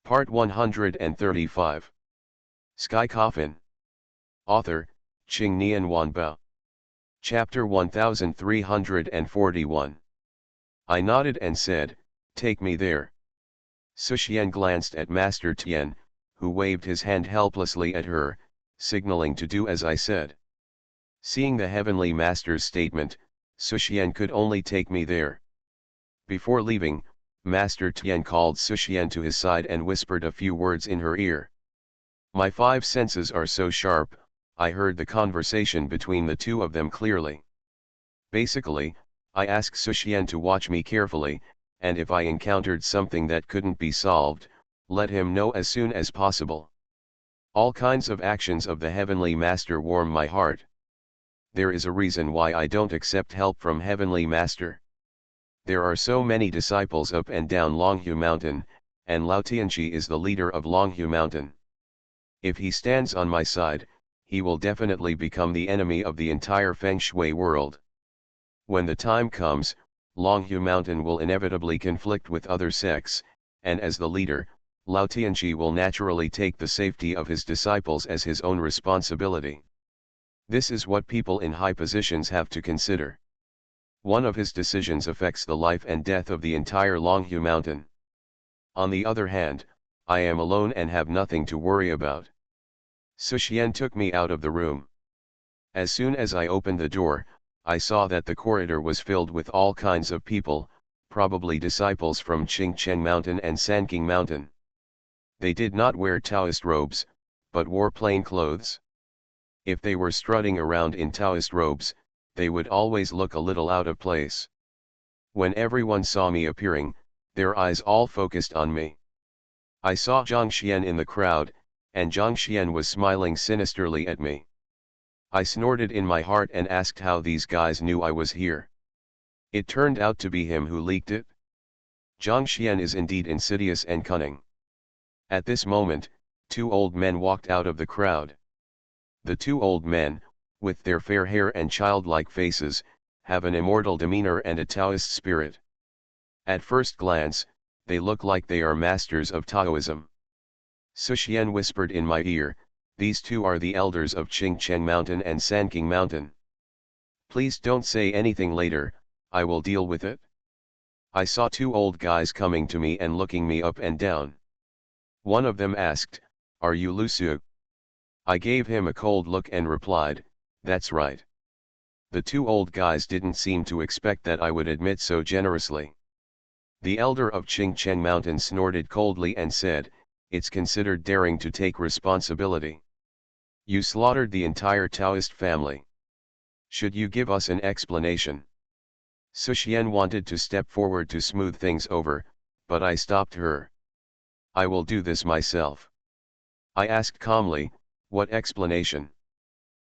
Part 135. Sky Coffin. Author, Qing Nian Wanbao. Chapter 1341. I nodded and said, "Take me there." Suxian glanced at Master Tian, who waved his hand helplessly at her, signaling to do as I said. Seeing the Heavenly Master's statement, Suxian could only take me there. Before leaving, Master Tian called Suxian to his side and whispered a few words in her ear. My five senses are so sharp, I heard the conversation between the two of them clearly. Basically, I asked Suxian to watch me carefully, and if I encountered something that couldn't be solved, let him know as soon as possible. All kinds of actions of the Heavenly Master warm my heart. There is a reason why I don't accept help from Heavenly Master. There are so many disciples up and down Longhu Mountain, and Lao Tianqi is the leader of Longhu Mountain. If he stands on my side, he will definitely become the enemy of the entire Feng Shui world. When the time comes, Longhu Mountain will inevitably conflict with other sects, and as the leader, Lao Tianqi will naturally take the safety of his disciples as his own responsibility. This is what people in high positions have to consider. One of his decisions affects the life and death of the entire Longhu Mountain. On the other hand, I am alone and have nothing to worry about. Suxian took me out of the room. As soon as I opened the door, I saw that the corridor was filled with all kinds of people, probably disciples from Qingcheng Mountain and Sanking Mountain. They did not wear Taoist robes, but wore plain clothes. If they were strutting around in Taoist robes, they would always look a little out of place. When everyone saw me appearing, their eyes all focused on me. I saw Zhang Xian in the crowd, and Zhang Xian was smiling sinisterly at me. I snorted in my heart and asked how these guys knew I was here. It turned out to be him who leaked it. Zhang Xian is indeed insidious and cunning. At this moment, two old men walked out of the crowd. The two old men, with their fair hair and childlike faces, have an immortal demeanor and a Taoist spirit. At first glance, they look like they are masters of Taoism. Suxian whispered in my ear, "These two are the elders of Qingcheng Mountain and Sanking Mountain. Please don't say anything later, I will deal with it." I saw two old guys coming to me and looking me up and down. One of them asked, "Are you Lu Su?" I gave him a cold look and replied, "That's right." The two old guys didn't seem to expect that I would admit so generously. The elder of Qingcheng Mountain snorted coldly and said, "It's considered daring to take responsibility. You slaughtered the entire Taoist family. Should you give us an explanation?" Suxian wanted to step forward to smooth things over, but I stopped her. "I will do this myself." I asked calmly, "What explanation?"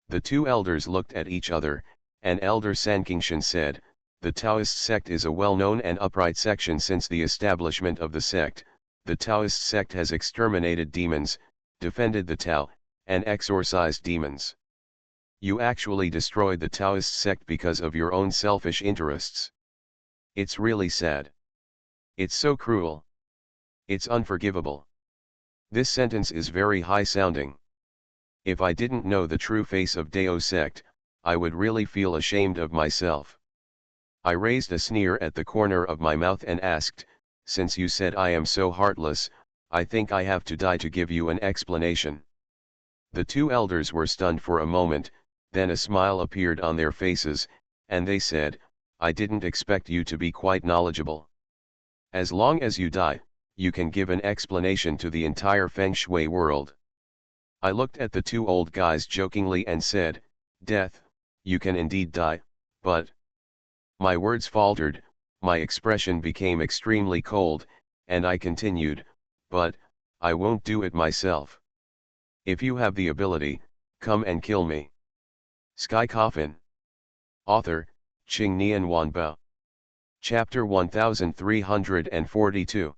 The two elders looked at each other, and Elder Sankingshan said, "The Taoist sect is a well-known and upright section since the establishment of the sect. The Taoist sect has exterminated demons, defended the Tao, and exorcised demons. You actually destroyed the Taoist sect because of your own selfish interests. It's really sad. It's so cruel. It's unforgivable." This sentence is very high-sounding. If I didn't know the true face of Dao sect, I would really feel ashamed of myself. I raised a sneer at the corner of my mouth and asked, "Since you said I am so heartless, I think I have to die to give you an explanation." The two elders were stunned for a moment, then a smile appeared on their faces, and they said, "I didn't expect you to be quite knowledgeable. As long as you die, you can give an explanation to the entire Feng Shui world." I looked at the two old guys jokingly and said, "Death, you can indeed die, but..." My words faltered, my expression became extremely cold, and I continued, "But, I won't do it myself. If you have the ability, come and kill me." Sky Coffin. Author, Qing Nian Wanbao. Chapter 1342.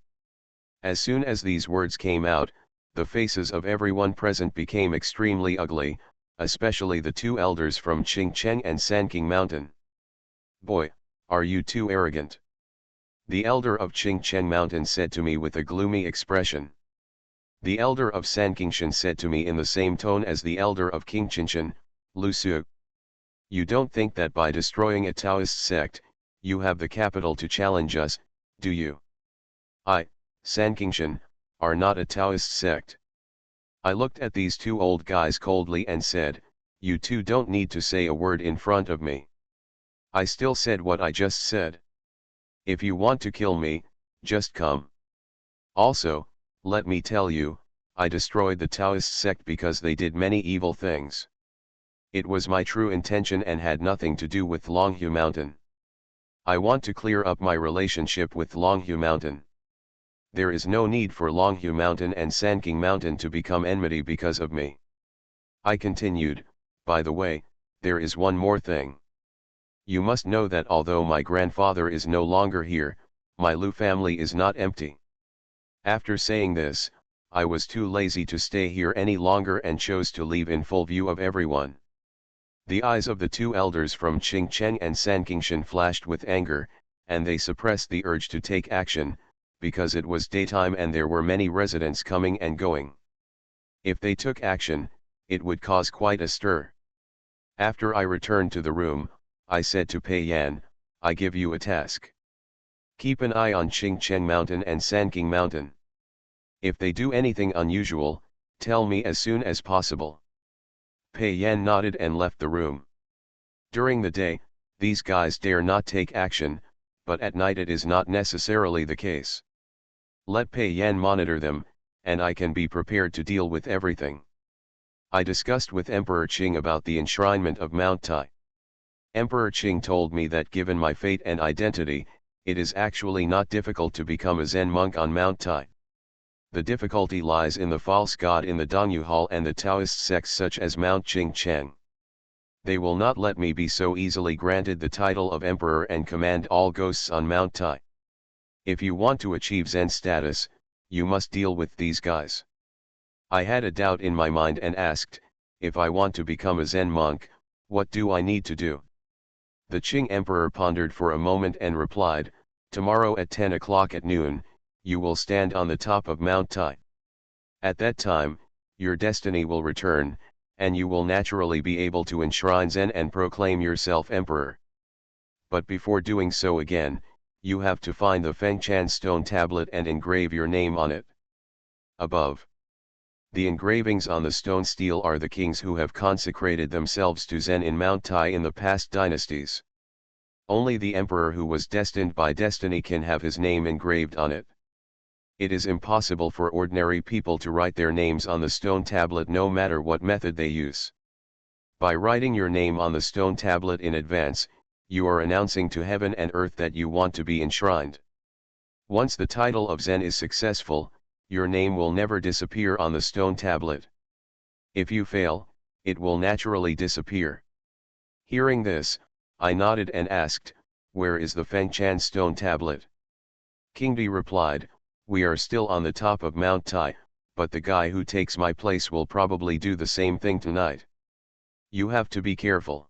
As soon as these words came out, the faces of everyone present became extremely ugly, especially the two elders from Qingcheng and Sanking Mountain. "Boy, are you too arrogant?" the elder of Qingcheng Mountain said to me with a gloomy expression. The elder of Sankingshan said to me in the same tone as the elder of Kingchinshan, Lu Su. You don't think that by destroying a Taoist sect, you have the capital to challenge us, do you? I, Sankingshan, are not a Taoist sect. I looked at these two old guys coldly and said, you two don't need to say a word in front of me. I still said what I just said. If you want to kill me, just come. Also, let me tell you, I destroyed the Taoist sect because they did many evil things. It was my true intention and had nothing to do with Longhu Mountain. I want to clear up my relationship with Longhu Mountain. There is no need for Longhu Mountain and Sanking Mountain to become enmity because of me. I continued, by the way, there is one more thing. You must know that although my grandfather is no longer here, my Lu family is not empty. After saying this, I was too lazy to stay here any longer and chose to leave in full view of everyone. The eyes of the two elders from Qingcheng and Sankingshan flashed with anger, and they suppressed the urge to take action, because it was daytime and there were many residents coming and going. If they took action, it would cause quite a stir. After I returned to the room, I said to Pei Yan, I give you a task. Keep an eye on Qingcheng Mountain and Sanking Mountain. If they do anything unusual, tell me as soon as possible. Pei Yan nodded and left the room. During the day, these guys dare not take action, but at night it is not necessarily the case. Let Pei Yan monitor them, and I can be prepared to deal with everything. I discussed with Emperor Qing about the enshrinement of Mount Tai. Emperor Qing told me that given my fate and identity, it is actually not difficult to become a Zen monk on Mount Tai. The difficulty lies in the false god in the Dongyu Hall and the Taoist sects such as Mount Qingcheng. They will not let me be so easily granted the title of emperor and command all ghosts on Mount Tai. If you want to achieve Zen status, you must deal with these guys. I had a doubt in my mind and asked, if I want to become a Zen monk, what do I need to do? The Qing emperor pondered for a moment and replied, tomorrow at 10 o'clock at noon, you will stand on the top of Mount Tai. At that time, your destiny will return, and you will naturally be able to enshrine Zen and proclaim yourself emperor. But before doing so again, you have to find the Fengchan stone tablet and engrave your name on it. Above. The engravings on the stone stele are the kings who have consecrated themselves to Zen in Mount Tai in the past dynasties. Only the emperor who was destined by destiny can have his name engraved on it. It is impossible for ordinary people to write their names on the stone tablet no matter what method they use. By writing your name on the stone tablet in advance, you are announcing to heaven and earth that you want to be enshrined. Once the title of Zen is successful, your name will never disappear on the stone tablet. If you fail, it will naturally disappear. Hearing this, I nodded and asked, where is the Fengchan stone tablet? King Di replied, we are still on the top of Mount Tai, but the guy who takes my place will probably do the same thing tonight. You have to be careful.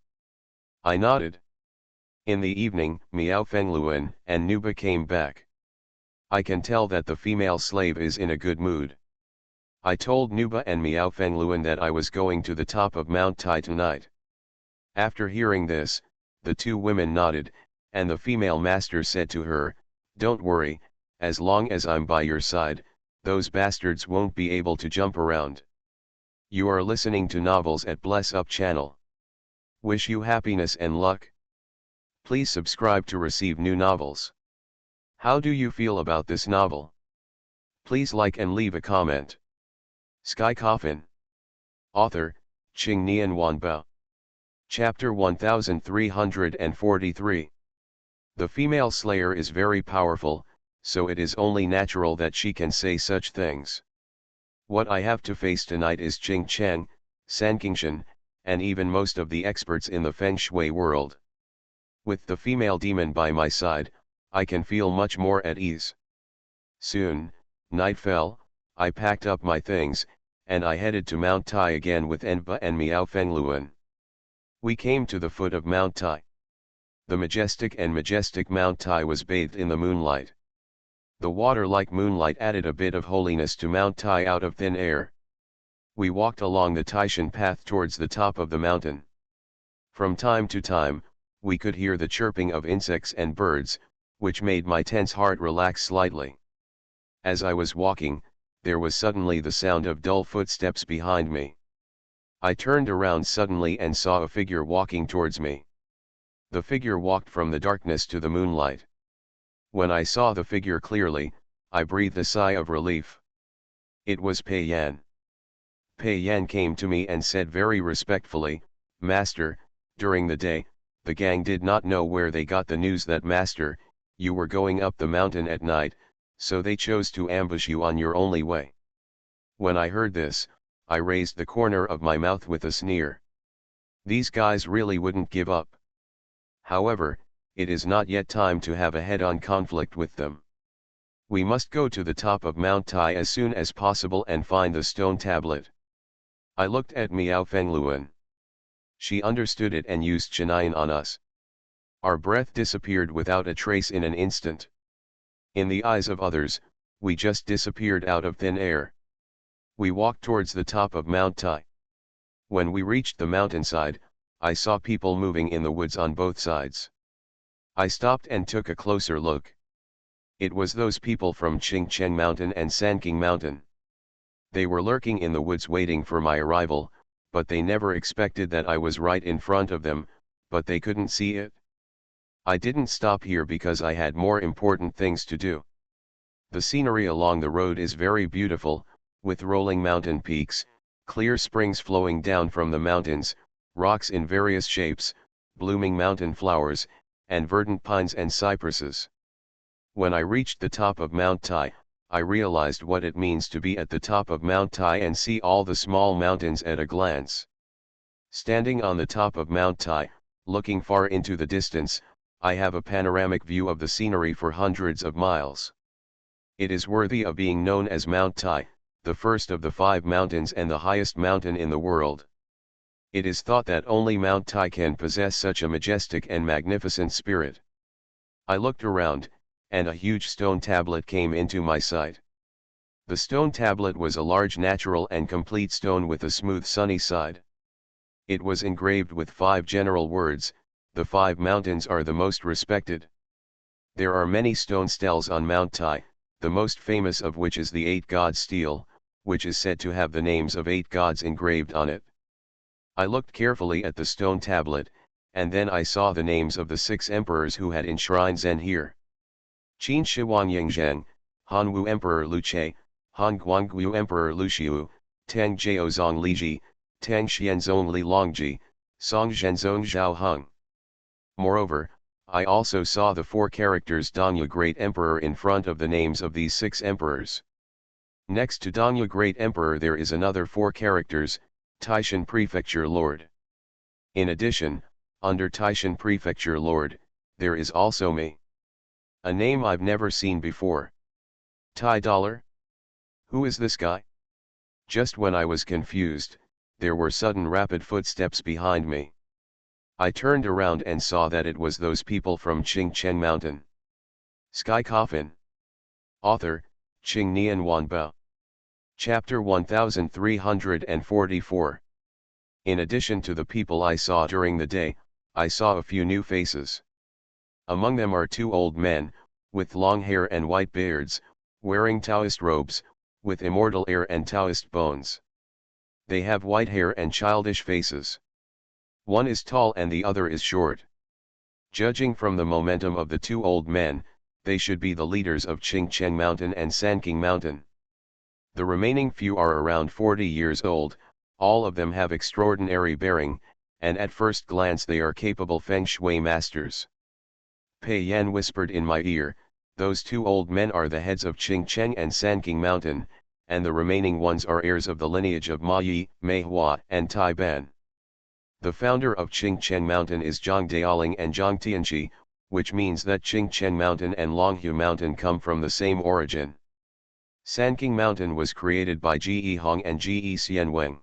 I nodded. In the evening, Miao Fengluan and Nuba came back. I can tell that the female slave is in a good mood. I told Nuba and Miao Fengluan that I was going to the top of Mount Tai tonight. After hearing this, the two women nodded, and the female master said to her, don't worry, as long as I'm by your side, those bastards won't be able to jump around. You are listening to Novels at Bless Up channel. Wish you happiness and luck. Please subscribe to receive new novels. How do you feel about this novel? Please like and leave a comment. Sky Coffin. Author, Qing Nian Wanbao. Chapter 1343. The female slayer is very powerful, so it is only natural that she can say such things. What I have to face tonight is Qingcheng, Sankingshan, and even most of the experts in the Feng Shui world. With the female demon by my side, I can feel much more at ease. Soon, night fell, I packed up my things, and I headed to Mount Tai again with Enba and Miao Fengluan. We came to the foot of Mount Tai. The majestic Mount Tai was bathed in the moonlight. The water like moonlight added a bit of holiness to Mount Tai out of thin air. We walked along the Taishan path towards the top of the mountain. From time to time, we could hear the chirping of insects and birds, which made my tense heart relax slightly. As I was walking, there was suddenly the sound of dull footsteps behind me. I turned around suddenly and saw a figure walking towards me. The figure walked from the darkness to the moonlight. When I saw the figure clearly, I breathed a sigh of relief. It was Pei Yan. Pei Yan came to me and said very respectfully, "Master, during the day, the gang did not know where they got the news that Master, you were going up the mountain at night, so they chose to ambush you on your only way." When I heard this, I raised the corner of my mouth with a sneer. These guys really wouldn't give up. However, it is not yet time to have a head-on conflict with them. We must go to the top of Mount Tai as soon as possible and find the stone tablet. I looked at Miao Fengluan. She understood it and used Chinayan on us. Our breath disappeared without a trace in an instant. In the eyes of others, we just disappeared out of thin air. We walked towards the top of Mount Tai. When we reached the mountainside, I saw people moving in the woods on both sides. I stopped and took a closer look. It was those people from Qingcheng Mountain and Sanking Mountain. They were lurking in the woods waiting for my arrival, but they never expected that I was right in front of them, but they couldn't see it. I didn't stop here because I had more important things to do. The scenery along the road is very beautiful, with rolling mountain peaks, clear springs flowing down from the mountains, rocks in various shapes, blooming mountain flowers, and verdant pines and cypresses. When I reached the top of Mount Tai, I realized what it means to be at the top of Mount Tai and see all the small mountains at a glance. Standing on the top of Mount Tai, looking far into the distance, I have a panoramic view of the scenery for hundreds of miles. It is worthy of being known as Mount Tai, the first of the 5 mountains and the highest mountain in the world. It is thought that only Mount Tai can possess such a majestic and magnificent spirit. I looked around, and a huge stone tablet came into my sight. The stone tablet was a large natural and complete stone with a smooth sunny side. It was engraved with 5 general words: the 5 mountains are the most respected. There are many stone stels on Mount Tai, the most famous of which is the 8 gods stele, which is said to have the names of 8 gods engraved on it. I looked carefully at the stone tablet, and then I saw the names of the 6 emperors who had enshrined Zen here. Qin Shi Wangyingzheng, Hanwu Emperor Lu Che, Han Guanggu Emperor Lu Xiu, Tang Jiao Zong Liji, Tang Xianzong Li Longji, Song Zhenzong Zhao Heng. Moreover, I also saw the 4 characters Dongyu Great Emperor in front of the names of these 6 emperors. Next to Dongyu Great Emperor there is another 4 characters, Taishan Prefecture Lord. In addition, under Taishan Prefecture Lord, there is also me. A name I've never seen before. Tai Dollar? Who is this guy? Just when I was confused, there were sudden rapid footsteps behind me. I turned around and saw that it was those people from Qingcheng Mountain. Sky Coffin. Author, Qing Nian Wanbao. Chapter 1344. In addition to the people I saw during the day, I saw a few new faces. Among them are 2 old men, with long hair and white beards, wearing Taoist robes, with immortal air and Taoist bones. They have white hair and childish faces. One is tall and the other is short. Judging from the momentum of the 2 old men, they should be the leaders of Qingcheng Mountain and Sanking Mountain. The remaining few are around 40 years old, all of them have extraordinary bearing, and at first glance they are capable feng shui masters. Pei Yan whispered in my ear, "Those 2 old men are the heads of Qingcheng and Sanking Mountain, and the remaining ones are heirs of the lineage of Ma Yi, Mei Hua and Tai Ban. The founder of Qingcheng Mountain is Zhang Daoling and Zhang Tianqi, which means that Qingcheng Mountain and Longhu Mountain come from the same origin. Sanking Mountain was created by Ji Hong and Ji Xianweng.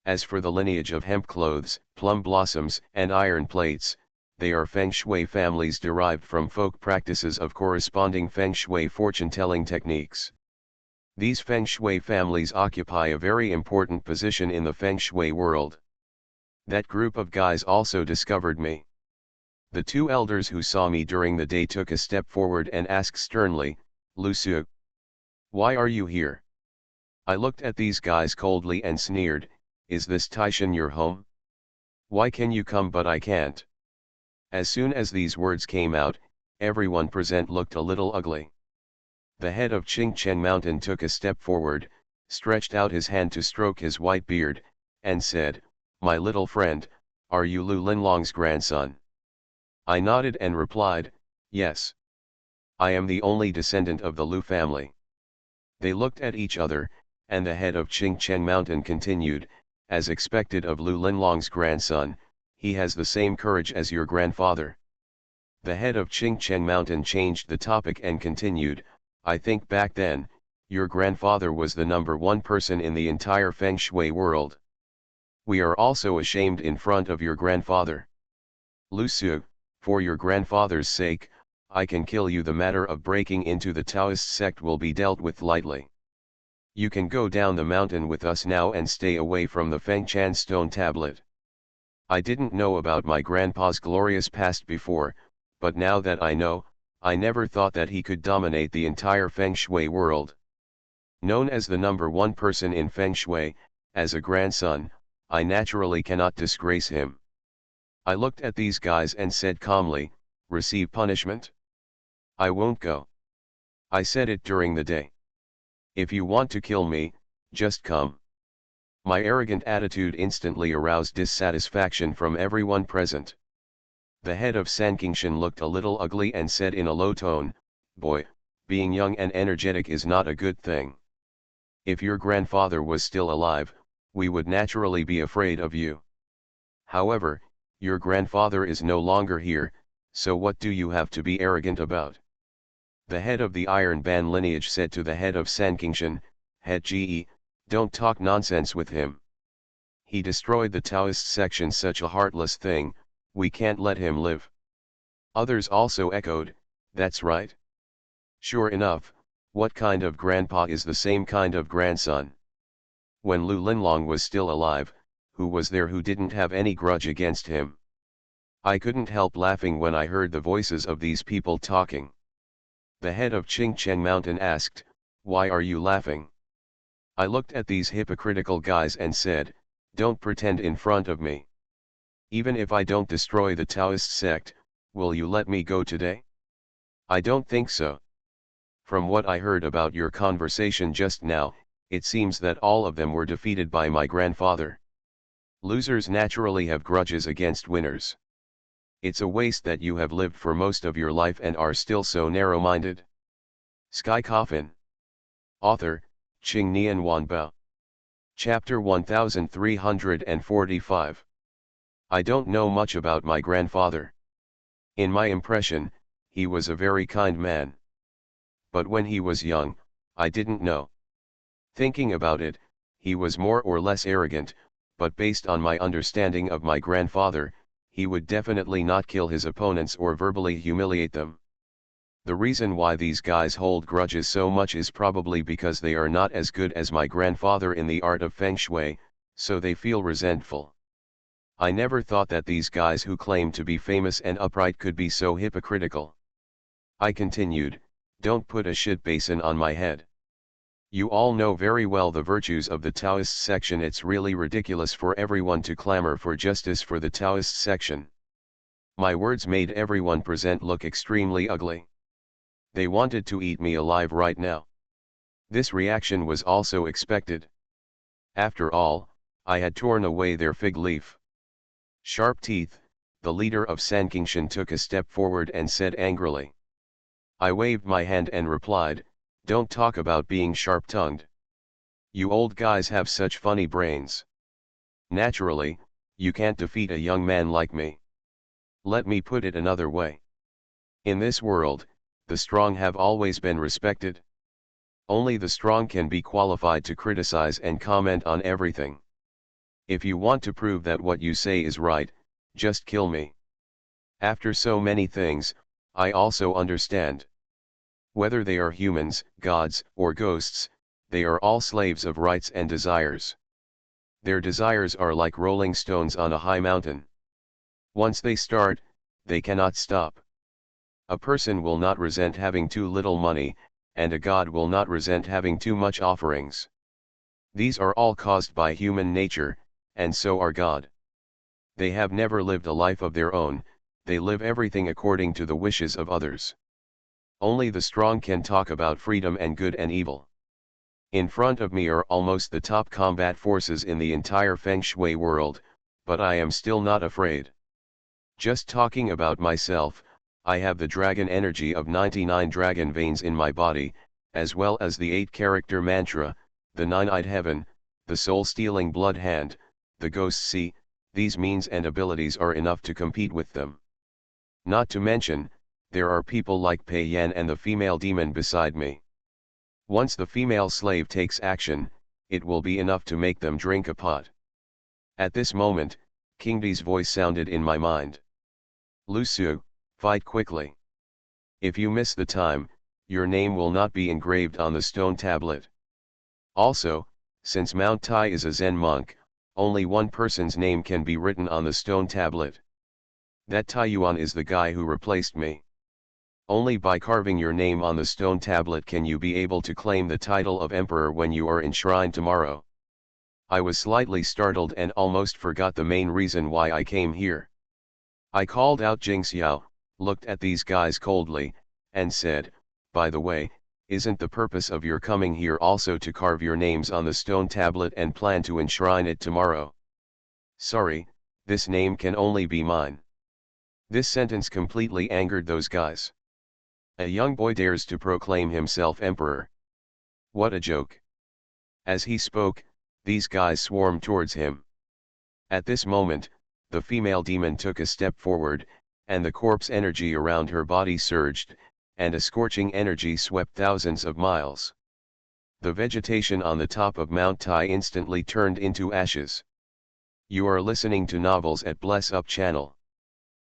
As for the lineage of hemp clothes, plum blossoms and iron plates, they are Feng Shui families derived from folk practices of corresponding Feng Shui fortune-telling techniques. These Feng Shui families occupy a very important position in the Feng Shui world. That group of guys also discovered me. The two elders who saw me during the day took a step forward and asked sternly, "Lu Su, why are you here?" I looked at these guys coldly and sneered, "Is this Taishan your home? Why can you come but I can't?" As soon as these words came out, everyone present looked a little ugly. The head of Qingchen Mountain took a step forward, stretched out his hand to stroke his white beard, and said, "My little friend, are you Lu Linlong's grandson?" I nodded and replied, "Yes. I am the only descendant of the Lu family." They looked at each other, and the head of Qingchen Mountain continued, "As expected of Lu Linlong's grandson, he has the same courage as your grandfather." The head of Qingchen Mountain changed the topic and continued, "I think back then, your grandfather was the #1 person in the entire Feng Shui world. We are also ashamed in front of your grandfather. Lu Su, for your grandfather's sake, I can kill you. The matter of breaking into the Taoist sect will be dealt with lightly. You can go down the mountain with us now and stay away from the Fengchan stone tablet." I didn't know about my grandpa's glorious past before, but now that I know, I never thought that he could dominate the entire Feng Shui world. Known as the #1 person in Feng Shui, as a grandson, I naturally cannot disgrace him. I looked at these guys and said calmly, "Receive punishment? I won't go." I said it during the day. "If you want to kill me, just come." My arrogant attitude instantly aroused dissatisfaction from everyone present. The head of Sankingshan looked a little ugly and said in a low tone, "Boy, being young and energetic is not a good thing. If your grandfather was still alive, we would naturally be afraid of you. However, your grandfather is no longer here, so what do you have to be arrogant about?" The head of the Iron Ban lineage said to the head of Sankingshan, "Head Ge, don't talk nonsense with him. He destroyed the Taoist section, such a heartless thing, we can't let him live." Others also echoed, "That's right. Sure enough, what kind of grandpa is the same kind of grandson? When Lu Linlong was still alive, who was there who didn't have any grudge against him?" I couldn't help laughing when I heard the voices of these people talking. The head of Qingchen Mountain asked, "Why are you laughing?" I looked at these hypocritical guys and said, "Don't pretend in front of me. Even if I don't destroy the Taoist sect, will you let me go today?" "I don't think so. From what I heard about your conversation just now, it seems that all of them were defeated by my grandfather. Losers naturally have grudges against winners. It's a waste that you have lived for most of your life and are still so narrow-minded." Sky Coffin. Author, Qing Nian Wanbao. Chapter 1345. I don't know much about my grandfather. In my impression, he was a very kind man. But when he was young, I didn't know. Thinking about it, he was more or less arrogant, but based on my understanding of my grandfather, he would definitely not kill his opponents or verbally humiliate them. The reason why these guys hold grudges so much is probably because they are not as good as my grandfather in the art of Feng Shui, so they feel resentful. I never thought that these guys who claim to be famous and upright could be so hypocritical. I continued, "Don't put a shit basin on my head. You all know very well the virtues of the Taoist section. It's really ridiculous for everyone to clamor for justice for the Taoist section." My words made everyone present look extremely ugly. They wanted to eat me alive right now. This reaction was also expected. After all, I had torn away their fig leaf. Sharp Teeth, the leader of Sankingshan, took a step forward and said angrily. I waved my hand and replied, "Don't talk about being sharp-tongued. You old guys have such funny brains. Naturally, you can't defeat a young man like me. Let me put it another way. In this world, the strong have always been respected. Only the strong can be qualified to criticize and comment on everything. If you want to prove that what you say is right, just kill me. After so many things, I also understand. Whether they are humans, gods, or ghosts, they are all slaves of rights and desires. Their desires are like rolling stones on a high mountain. Once they start, they cannot stop. A person will not resent having too little money, and a god will not resent having too much offerings. These are all caused by human nature, and so are God. They have never lived a life of their own, they live everything according to the wishes of others. Only the strong can talk about freedom and good and evil. In front of me are almost the top combat forces in the entire Feng Shui world, but I am still not afraid. Just talking about myself, I have the dragon energy of 99 dragon veins in my body, as well as the 8-character mantra, the 9-eyed heaven, the soul-stealing blood hand, the ghost sea. These means and abilities are enough to compete with them. Not to mention, there are people like Pei Yan and the female demon beside me. Once the female slave takes action, it will be enough to make them drink a pot. At this moment, King Di's voice sounded in my mind. Lu Su, fight quickly. If you miss the time, your name will not be engraved on the stone tablet. Also, since Mount Tai is a Zen monk, only one person's name can be written on the stone tablet. That Tai Yuan is the guy who replaced me. Only by carving your name on the stone tablet can you be able to claim the title of emperor when you are enshrined tomorrow. I was slightly startled and almost forgot the main reason why I came here. I called out Jing Xiao, looked at these guys coldly, and said, by the way, isn't the purpose of your coming here also to carve your names on the stone tablet and plan to enshrine it tomorrow? Sorry, this name can only be mine. This sentence completely angered those guys. A young boy dares to proclaim himself emperor. What a joke. As he spoke, these guys swarmed towards him. At this moment, the female demon took a step forward, and the corpse energy around her body surged, and a scorching energy swept thousands of miles. The vegetation on the top of Mount Tai instantly turned into ashes. You are listening to Novels at Bless Up channel.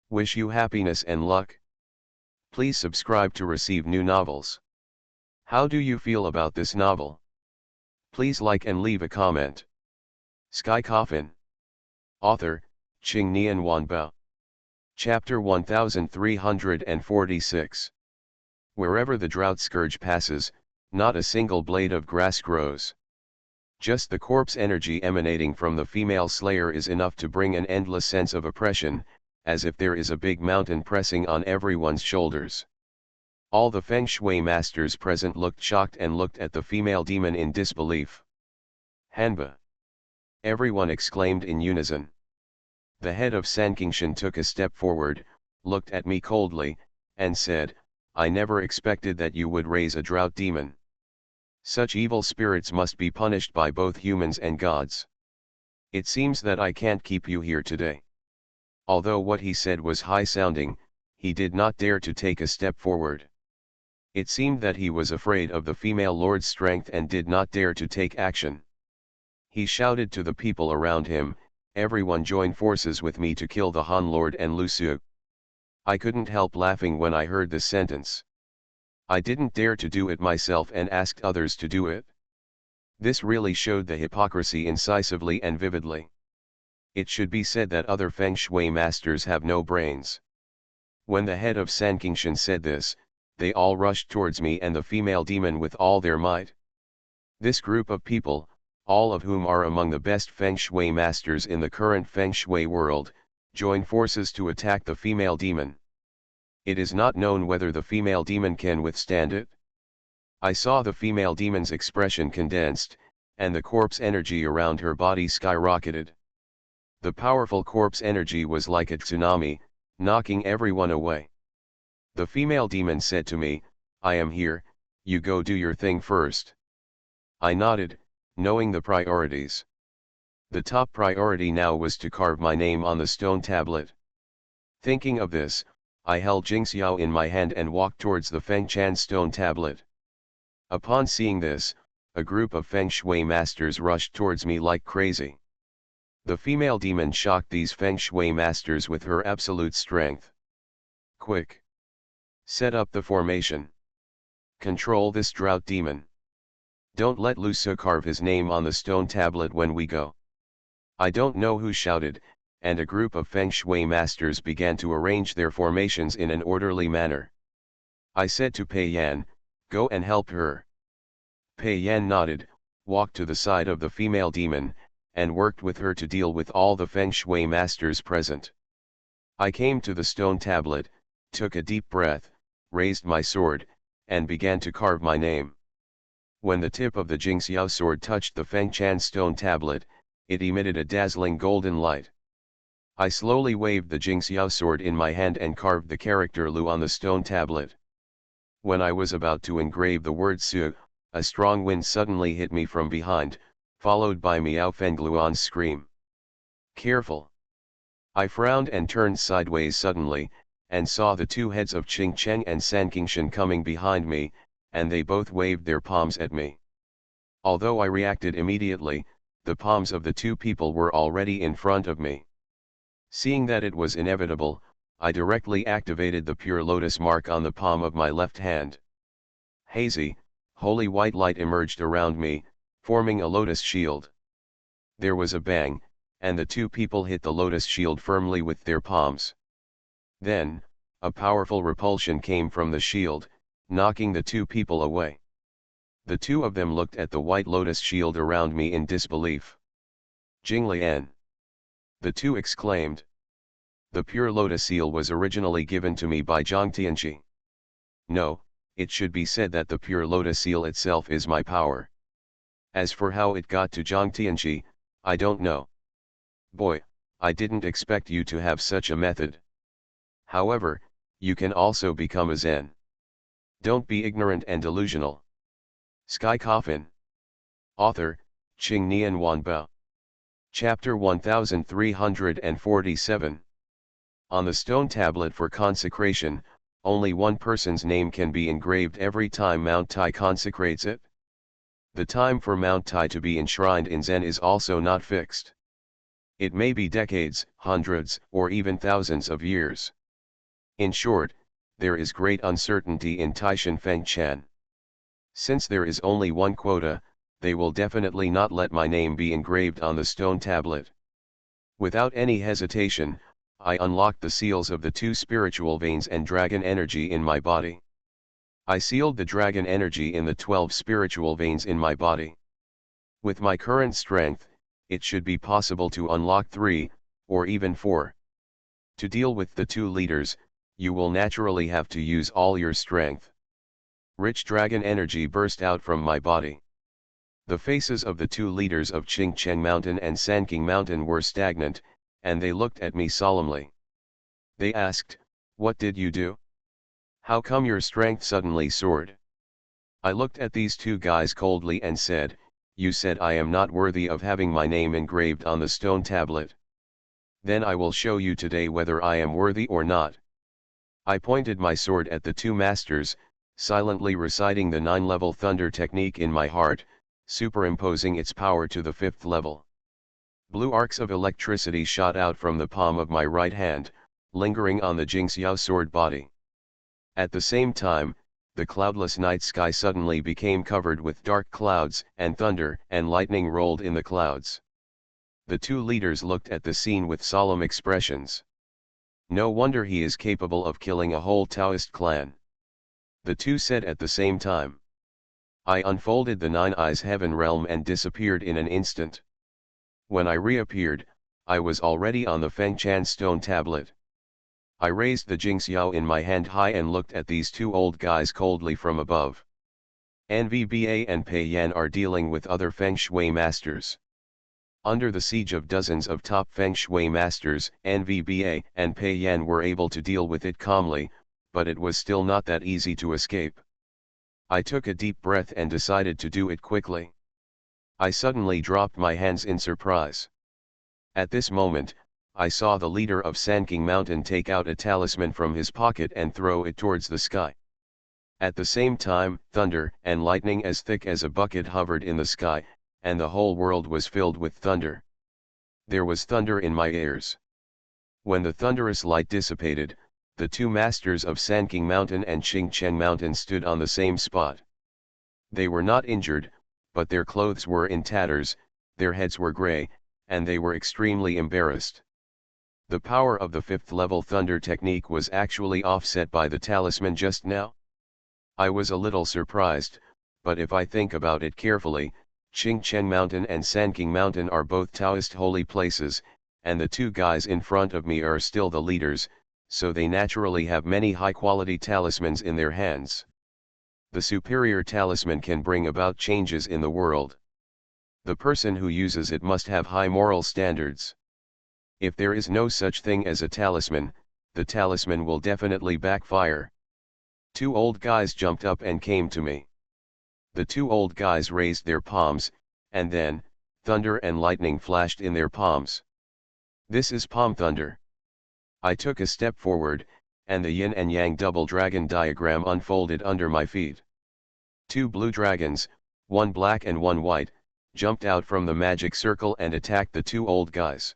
Wish you happiness and luck. Please subscribe to receive new novels. How do you feel about this novel? Please like and leave a comment. Sky Coffin. Author, Qing Nian Wanbao. Chapter 1346. Wherever the drought scourge passes, not a single blade of grass grows. Just the corpse energy emanating from the female slayer is enough to bring an endless sense of oppression, as if there is a big mountain pressing on everyone's shoulders. All the Feng Shui masters present looked shocked and looked at the female demon in disbelief. Hanba! Everyone exclaimed in unison. The head of Sankingshan took a step forward, looked at me coldly, and said, I never expected that you would raise a drought demon. Such evil spirits must be punished by both humans and gods. It seems that I can't keep you here today. Although what he said was high-sounding, he did not dare to take a step forward. It seemed that he was afraid of the female lord's strength and did not dare to take action. He shouted to the people around him, everyone join forces with me to kill the Han Lord and Lu Su. I couldn't help laughing when I heard this sentence. I didn't dare to do it myself and asked others to do it. This really showed the hypocrisy incisively and vividly. It should be said that other Feng Shui masters have no brains. When the head of Sankingshan said this, they all rushed towards me and the female demon with all their might. This group of people, all of whom are among the best Feng Shui masters in the current Feng Shui world, join forces to attack the female demon. It is not known whether the female demon can withstand it. I saw the female demon's expression condensed, and the corpse energy around her body skyrocketed. The powerful corpse energy was like a tsunami, knocking everyone away. The female demon said to me, I am here, you go do your thing first. I nodded, knowing the priorities. The top priority now was to carve my name on the stone tablet. Thinking of this, I held Jingxiao in my hand and walked towards the Feng Chan stone tablet. Upon seeing this, a group of Feng Shui masters rushed towards me like crazy. The female demon shocked these Feng Shui masters with her absolute strength. Quick! Set up the formation. Control this drought demon. Don't let Luso carve his name on the stone tablet when we go. I don't know who shouted, and a group of Feng Shui masters began to arrange their formations in an orderly manner. I said to Pei Yan, "Go and help her." Pei Yan nodded, walked to the side of the female demon, and worked with her to deal with all the Feng Shui masters present. I came to the stone tablet, took a deep breath, raised my sword, and began to carve my name. When the tip of the Jingxiao sword touched the Feng Chan stone tablet, it emitted a dazzling golden light. I slowly waved the Jingxiao sword in my hand and carved the character Lu on the stone tablet. When I was about to engrave the word Su, a strong wind suddenly hit me from behind, followed by Miao Fengluan's scream. "Careful!" I frowned and turned sideways suddenly, and saw the two heads of Qing Cheng and San Qingshan coming behind me, and they both waved their palms at me. Although I reacted immediately, the palms of the two people were already in front of me. Seeing that it was inevitable, I directly activated the pure lotus mark on the palm of my left hand. Hazy, holy white light emerged around me, forming a lotus shield. There was a bang, and the two people hit the lotus shield firmly with their palms. Then, a powerful repulsion came from the shield, knocking the two people away. The two of them looked at the white lotus shield around me in disbelief. "Jinglian!" the two exclaimed. "The pure lotus seal was originally given to me by Zhang Tianqi. No, it should be said that the pure lotus seal itself is my power. As for how it got to Zhang Tianqi, I don't know. Boy, I didn't expect you to have such a method. However, you can also become a Zen. Don't be ignorant and delusional." Sky Coffin. Author, Qing Nian Wanbao. Chapter 1347. On the stone tablet for consecration, only one person's name can be engraved every time Mount Tai consecrates it. The time for Mount Tai to be enshrined in Zen is also not fixed. It may be decades, hundreds, or even thousands of years. In short, there is great uncertainty in Taishan Feng Chan. Since there is only one quota, they will definitely not let my name be engraved on the stone tablet. Without any hesitation, I unlocked the seals of the two spiritual veins and dragon energy in my body. I sealed the dragon energy in the 12 spiritual veins in my body. With my current strength, it should be possible to unlock 3, or even 4. To deal with the two leaders, you will naturally have to use all your strength. Rich dragon energy burst out from my body. The faces of the two leaders of Qingcheng Mountain and Sanking Mountain were stagnant, and they looked at me solemnly. They asked, "What did you do? How come your strength suddenly soared?" I looked at these two guys coldly and said, "You said I am not worthy of having my name engraved on the stone tablet. Then I will show you today whether I am worthy or not." I pointed my sword at the two masters, silently reciting the 9-level thunder technique in my heart, superimposing its power to the 5th level. Blue arcs of electricity shot out from the palm of my right hand, lingering on the Jingxiao sword body. At the same time, the cloudless night sky suddenly became covered with dark clouds, and thunder and lightning rolled in the clouds. The two leaders looked at the scene with solemn expressions. No wonder he is capable of killing a whole Taoist clan. The two said at the same time. I unfolded the 9 eyes heaven realm and disappeared in an instant. When I reappeared, I was already on the Feng Chan stone tablet. I raised the Jingxiao in my hand high and looked at these two old guys coldly from above. NVBA and Pei Yan are dealing with other Feng Shui masters. Under the siege of dozens of top Feng Shui masters, NVBA and Pei Yan were able to deal with it calmly, but it was still not that easy to escape. I took a deep breath and decided to do it quickly. I suddenly dropped my hands in surprise. At this moment, I saw the leader of Sanking Mountain take out a talisman from his pocket and throw it towards the sky. At the same time, thunder and lightning as thick as a bucket hovered in the sky, and the whole world was filled with thunder. There was thunder in my ears. When the thunderous light dissipated, The two masters of Sanking Mountain and Qingchen Mountain stood on the same spot. They were not injured, but their clothes were in tatters, their heads were gray, and they were extremely embarrassed. The power of the 5th level thunder technique was actually offset by the talisman just now. I was a little surprised, but if I think about it carefully, Qingchen Mountain and Sanking Mountain are both Taoist holy places, and the two guys in front of me are still the leaders, so they naturally have many high-quality talismans in their hands. The superior talisman can bring about changes in the world. The person who uses it must have high moral standards. If there is no such thing as a talisman, the talisman will definitely backfire. Two old guys jumped up and came to me. The two old guys raised their palms, and then, thunder and lightning flashed in their palms. This is palm thunder. I took a step forward, and the yin and yang double dragon diagram unfolded under my feet. Two blue dragons, one black and one white, jumped out from the magic circle and attacked the two old guys.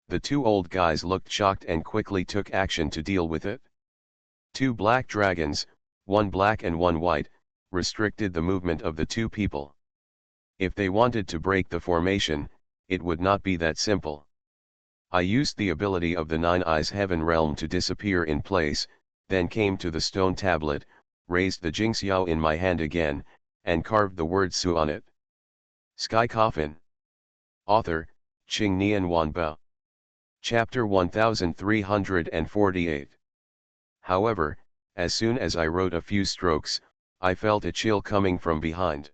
The two old guys looked shocked and quickly took action to deal with it. Two black dragons, one black and one white, restricted the movement of the two people. If they wanted to break the formation, it would not be that simple. I used the ability of the Nine Eyes Heaven Realm to disappear in place, then came to the stone tablet, raised the Jingxiao in my hand again, and carved the word Su on it. Sky Coffin. Author, Qing Nian Wanbao. Chapter 1348. However, as soon as I wrote a few strokes, I felt a chill coming from behind.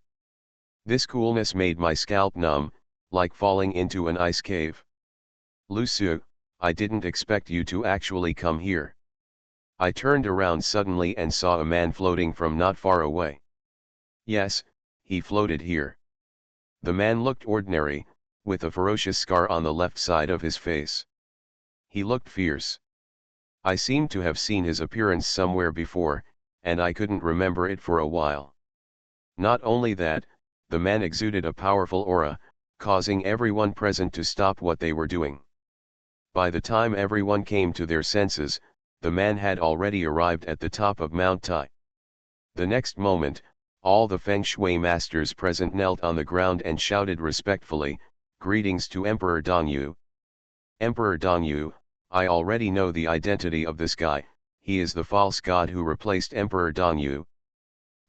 This coolness made my scalp numb, like falling into an ice cave. Lu Su, I didn't expect you to actually come here. I turned around suddenly and saw a man floating from not far away. Yes, he floated here. The man looked ordinary, with a ferocious scar on the left side of his face. He looked fierce. I seemed to have seen his appearance somewhere before, and I couldn't remember it for a while. Not only that, the man exuded a powerful aura, causing everyone present to stop what they were doing. By the time everyone came to their senses, the man had already arrived at the top of Mount Tai. The next moment, all the Feng Shui masters present knelt on the ground and shouted respectfully, "Greetings to Emperor Dongyu." Emperor Dongyu, I already know the identity of this guy, he is the false god who replaced Emperor Dongyu.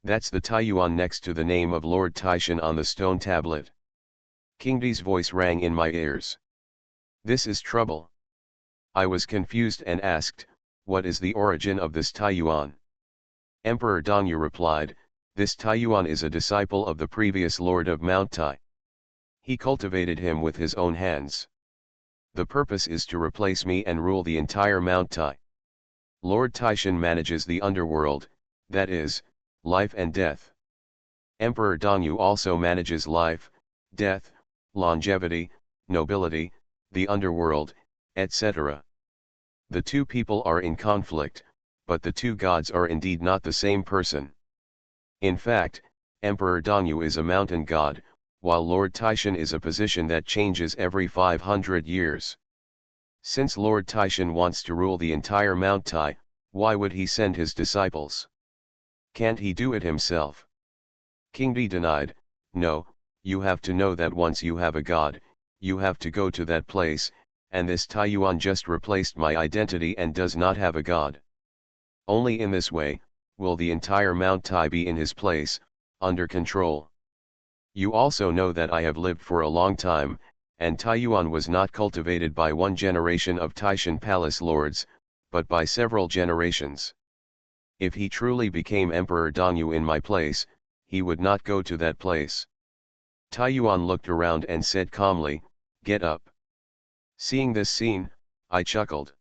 That's the Taiyuan next to the name of Lord Taishan on the stone tablet. King Di's voice rang in my ears. This is trouble. I was confused and asked, what is the origin of this Taiyuan? Emperor Dongyu replied, this Taiyuan is a disciple of the previous Lord of Mount Tai. He cultivated him with his own hands. The purpose is to replace me and rule the entire Mount Tai. Lord Taishan manages the underworld, that is, life and death. Emperor Dongyu also manages life, death, longevity, nobility, the underworld, etc. The two people are in conflict, but the two gods are indeed not the same person. In fact, Emperor Dongyu is a mountain god, while Lord Taishan is a position that changes every 500 years. Since Lord Taishan wants to rule the entire Mount Tai, why would he send his disciples? Can't he do it himself? King Di denied, no, you have to know that once you have a god, you have to go to that place, and this Taiyuan just replaced my identity and does not have a god. Only in this way, will the entire Mount Tai be in his place, under control. You also know that I have lived for a long time, and Taiyuan was not cultivated by one generation of Taishan palace lords, but by several generations. If he truly became Emperor Dongyu in my place, he would not go to that place. Taiyuan looked around and said calmly, get up. Seeing this scene, I chuckled.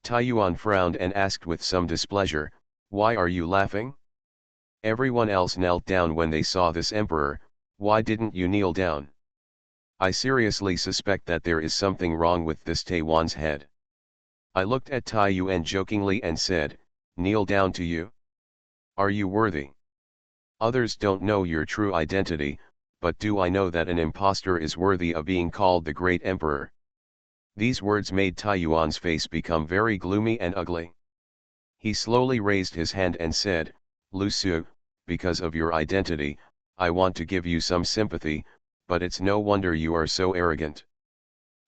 Taiyuan frowned and asked with some displeasure, why are you laughing? Everyone else knelt down when they saw this emperor, why didn't you kneel down? I seriously suspect that there is something wrong with this Taiyuan's head. I looked at Taiyuan jokingly and said, kneel down to you? Are you worthy? Others don't know your true identity, but do I know that an impostor is worthy of being called the great emperor? These words made Taiyuan's face become very gloomy and ugly. He slowly raised his hand and said, Lu Su, because of your identity, I want to give you some sympathy, but it's no wonder you are so arrogant.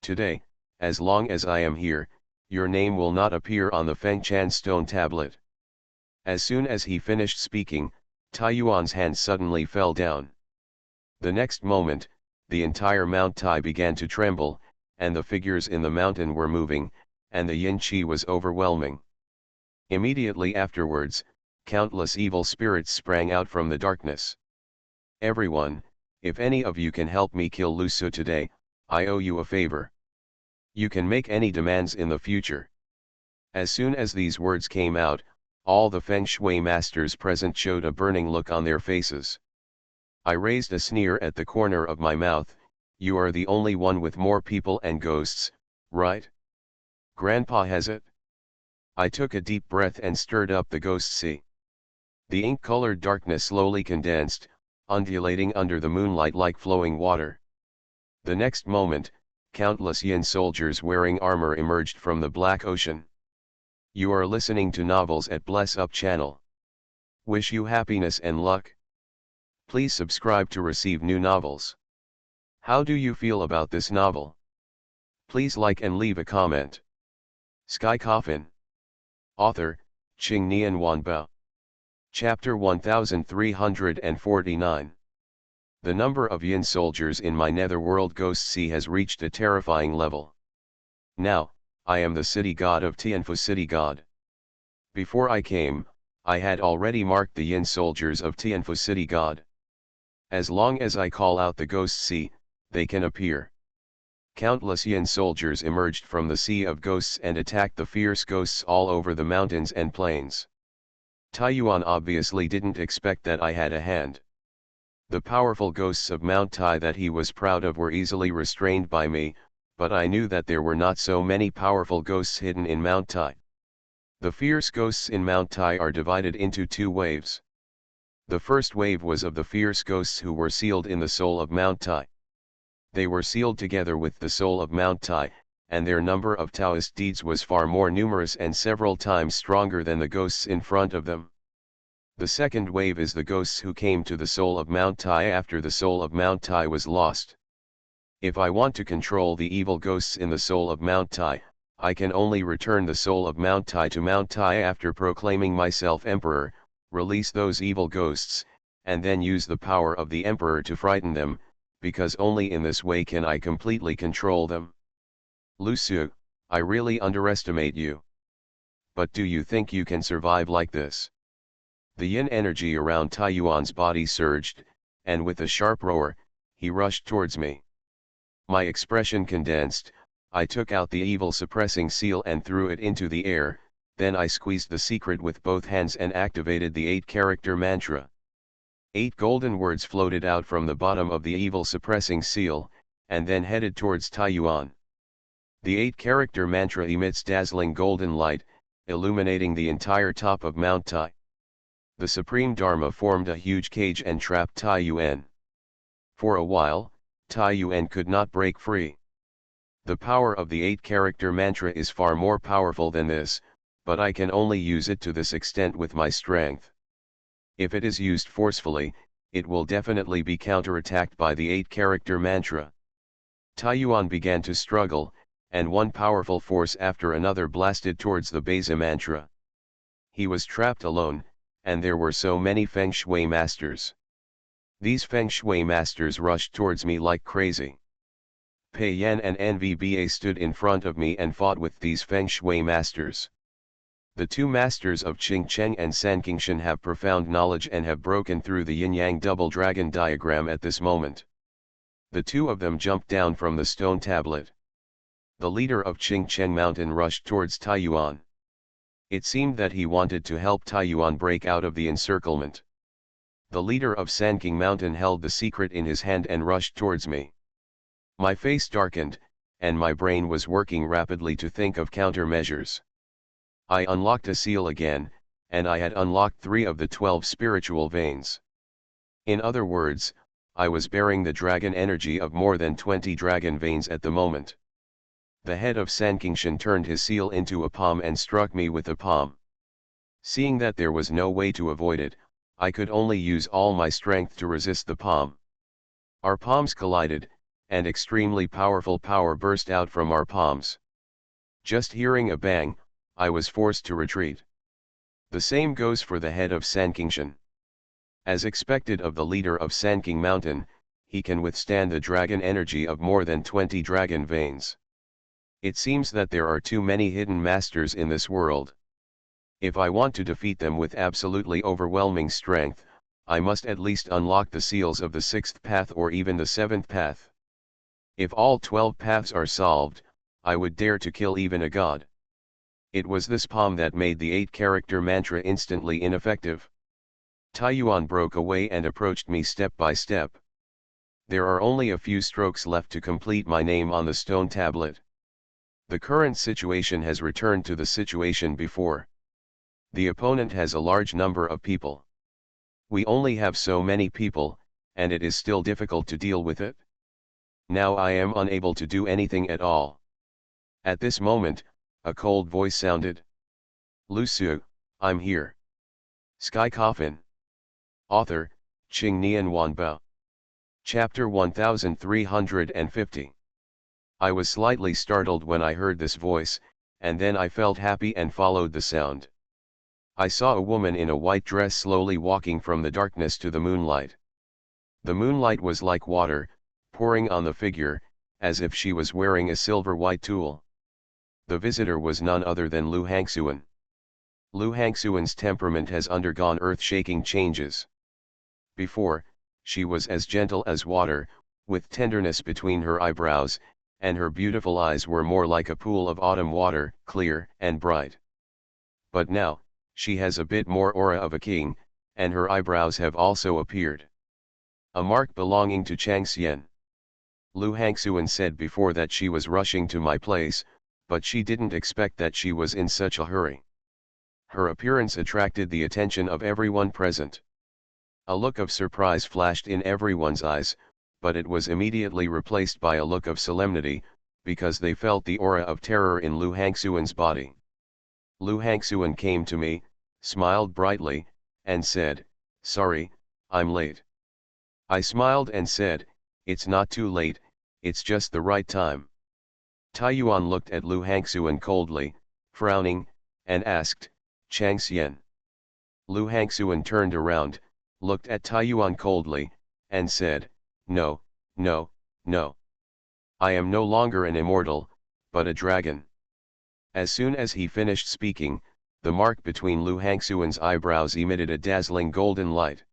Today, as long as I am here, your name will not appear on the Fengchan stone tablet. As soon as he finished speaking, Taiyuan's hand suddenly fell down. The next moment, the entire Mount Tai began to tremble, and the figures in the mountain were moving, and the yin qi was overwhelming. Immediately afterwards, countless evil spirits sprang out from the darkness. Everyone, if any of you can help me kill Lu Su today, I owe you a favor. You can make any demands in the future. As soon as these words came out, all the Feng Shui masters present showed a burning look on their faces. I raised a sneer at the corner of my mouth. You are the only one with more people and ghosts, right? Grandpa has it? I took a deep breath and stirred up the ghost sea. The ink-colored darkness slowly condensed, undulating under the moonlight like flowing water. The next moment, countless yin soldiers wearing armor emerged from the black ocean. You are listening to Novels at Bless Up channel. Wish you happiness and luck. Please subscribe to receive new novels. How do you feel about this novel? Please like and leave a comment. Sky Coffin. Author, Qing Nian Wanbao. Chapter 1349. The number of yin soldiers in my netherworld ghost sea has reached a terrifying level. Now, I am the city god of Tianfu City God. Before I came, I had already marked the yin soldiers of Tianfu City God. As long as I call out the ghost sea, they can appear. Countless yin soldiers emerged from the sea of ghosts and attacked the fierce ghosts all over the mountains and plains. Taiyuan obviously didn't expect that I had a hand. The powerful ghosts of Mount Tai that he was proud of were easily restrained by me, but I knew that there were not so many powerful ghosts hidden in Mount Tai. The fierce ghosts in Mount Tai are divided into two waves. The first wave was of the fierce ghosts who were sealed in the soul of Mount Tai. They were sealed together with the soul of Mount Tai, and their number of Taoist deeds was far more numerous and several times stronger than the ghosts in front of them. The second wave is the ghosts who came to the soul of Mount Tai after the soul of Mount Tai was lost. If I want to control the evil ghosts in the soul of Mount Tai, I can only return the soul of Mount Tai to Mount Tai after proclaiming myself emperor, release those evil ghosts, and then use the power of the emperor to frighten them, because only in this way can I completely control them. Lu Su, I really underestimate you. But do you think you can survive like this? The yin energy around Taiyuan's body surged, and with a sharp roar, he rushed towards me. My expression condensed, I took out the evil suppressing seal and threw it into the air, then I squeezed the secret with both hands and activated the 8-character mantra. 8 golden words floated out from the bottom of the evil suppressing seal, and then headed towards Taiyuan. The 8-character mantra emits dazzling golden light, illuminating the entire top of Mount Tai. The Supreme Dharma formed a huge cage and trapped Taiyuan. For a while, Taiyuan could not break free. The power of the 8-character mantra is far more powerful than this, but I can only use it to this extent with my strength. If it is used forcefully, it will definitely be counterattacked by the 8-character mantra. Taiyuan began to struggle, and one powerful force after another blasted towards the Beza mantra. He was trapped alone, and there were so many Feng Shui masters. These Feng Shui masters rushed towards me like crazy. Pei Yan and NVBA stood in front of me and fought with these Feng Shui masters. The two masters of Qing Cheng and Sankingshan have profound knowledge and have broken through the yin-yang double dragon diagram at this moment. The two of them jumped down from the stone tablet. The leader of Qing Cheng Mountain rushed towards Taiyuan. It seemed that he wanted to help Taiyuan break out of the encirclement. The leader of Sanking Mountain held the secret in his hand and rushed towards me. My face darkened, and my brain was working rapidly to think of countermeasures. I unlocked a seal again, and I had unlocked 3 of the 12 spiritual veins. In other words, I was bearing the dragon energy of more than 20 dragon veins at the moment. The head of Sankingshan turned his seal into a palm and struck me with a palm. Seeing that there was no way to avoid it, I could only use all my strength to resist the palm. Our palms collided, and extremely powerful power burst out from our palms. Just hearing a bang, I was forced to retreat. The same goes for the head of Sankingshan. As expected of the leader of Sanking Mountain, he can withstand the dragon energy of more than 20 dragon veins. It seems that there are too many hidden masters in this world. If I want to defeat them with absolutely overwhelming strength, I must at least unlock the seals of the 6th path or even the 7th path. If all 12 paths are solved, I would dare to kill even a god. It was this palm that made the 8-character mantra instantly ineffective. Taiyuan broke away and approached me step by step. There are only a few strokes left to complete my name on the stone tablet. The current situation has returned to the situation before. The opponent has a large number of people. We only have so many people, and it is still difficult to deal with it. Now I am unable to do anything at all. At this moment, a cold voice sounded. Lusu, I'm here. Sky Coffin. Author, Qing Nian Wanbao. Chapter 1350. I was slightly startled when I heard this voice, and then I felt happy and followed the sound. I saw a woman in a white dress slowly walking from the darkness to the moonlight. The moonlight was like water, pouring on the figure, as if she was wearing a silver white tulle. The visitor was none other than Lu Hangxuan. Lu Hangxuan's temperament has undergone earth-shaking changes. Before, she was as gentle as water, with tenderness between her eyebrows, and her beautiful eyes were more like a pool of autumn water, clear and bright. But now, she has a bit more aura of a king, and her eyebrows have also appeared. A mark belonging to Changxian. Lu Hangxuan said before that she was rushing to my place, but she didn't expect that she was in such a hurry. Her appearance attracted the attention of everyone present. A look of surprise flashed in everyone's eyes, but it was immediately replaced by a look of solemnity, because they felt the aura of terror in Lu Hangxuan's body. Lu Hangxuan came to me, smiled brightly, and said, "Sorry, I'm late." I smiled and said, "It's not too late, it's just the right time." Taiyuan looked at Lu Hangxuan coldly, frowning, and asked, "Changxian?" Lu Hangxuan turned around, looked at Taiyuan coldly, and said, "No, no, no. I am no longer an immortal, but a dragon." As soon as he finished speaking, the mark between Lu Hangxuan's eyebrows emitted a dazzling golden light.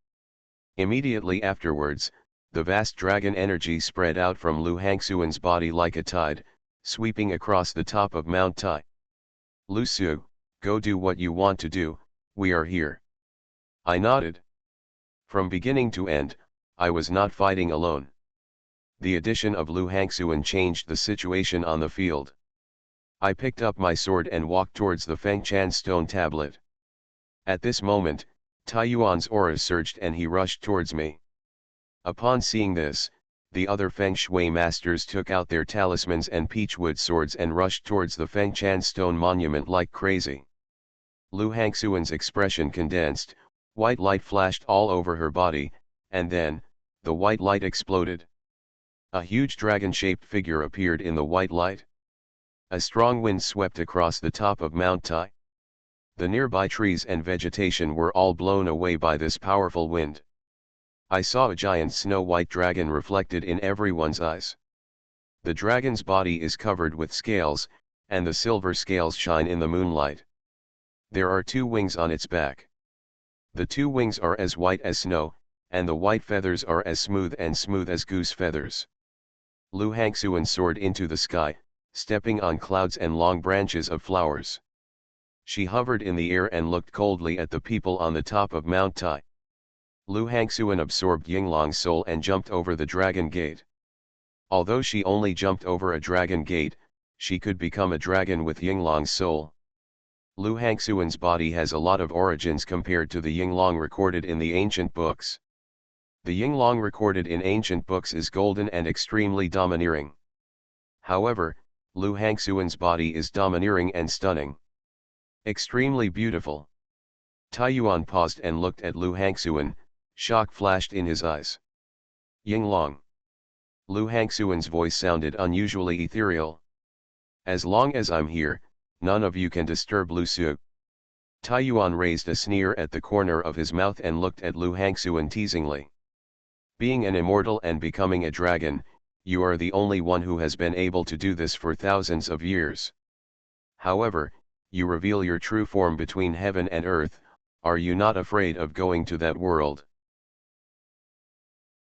Immediately afterwards, the vast dragon energy spread out from Lu Hangxuan's body like a tide, sweeping across the top of Mount Tai. "Lusu, go do what you want to do, we are here." I nodded. From beginning to end, I was not fighting alone. The addition of Lu Hangxuan changed the situation on the field. I picked up my sword and walked towards the Fengchan stone tablet. At this moment, Taiyuan's aura surged and he rushed towards me. Upon seeing this, the other Feng Shui masters took out their talismans and peachwood swords and rushed towards the Fengchan stone monument like crazy. Lu Hangxuan's expression condensed, white light flashed all over her body, and then, the white light exploded. A huge dragon-shaped figure appeared in the white light. A strong wind swept across the top of Mount Tai. The nearby trees and vegetation were all blown away by this powerful wind. I saw a giant snow-white dragon reflected in everyone's eyes. The dragon's body is covered with scales, and the silver scales shine in the moonlight. There are 2 wings on its back. The 2 wings are as white as snow, and the white feathers are as smooth as goose feathers. Lu Hangxuan soared into the sky, stepping on clouds and long branches of flowers. She hovered in the air and looked coldly at the people on the top of Mount Tai. Lu Hangxuan absorbed Yinglong's soul and jumped over the dragon gate. Although she only jumped over a dragon gate, she could become a dragon with Yinglong's soul. Lu Hangxuan's body has a lot of origins compared to the Yinglong recorded in the ancient books. The Yinglong recorded in ancient books is golden and extremely domineering. However, Lu Hangxuan's body is domineering and stunning. Extremely beautiful. Taiyuan paused and looked at Lu Hangxuan, shock flashed in his eyes. Yinglong. Lu Hangxuan's voice sounded unusually ethereal. As long as I'm here, none of you can disturb Lu Su. Taiyuan raised a sneer at the corner of his mouth and looked at Lu Hangxuan teasingly. Being an immortal and becoming a dragon, you are the only one who has been able to do this for thousands of years. However, you reveal your true form between heaven and earth, are you not afraid of going to that world?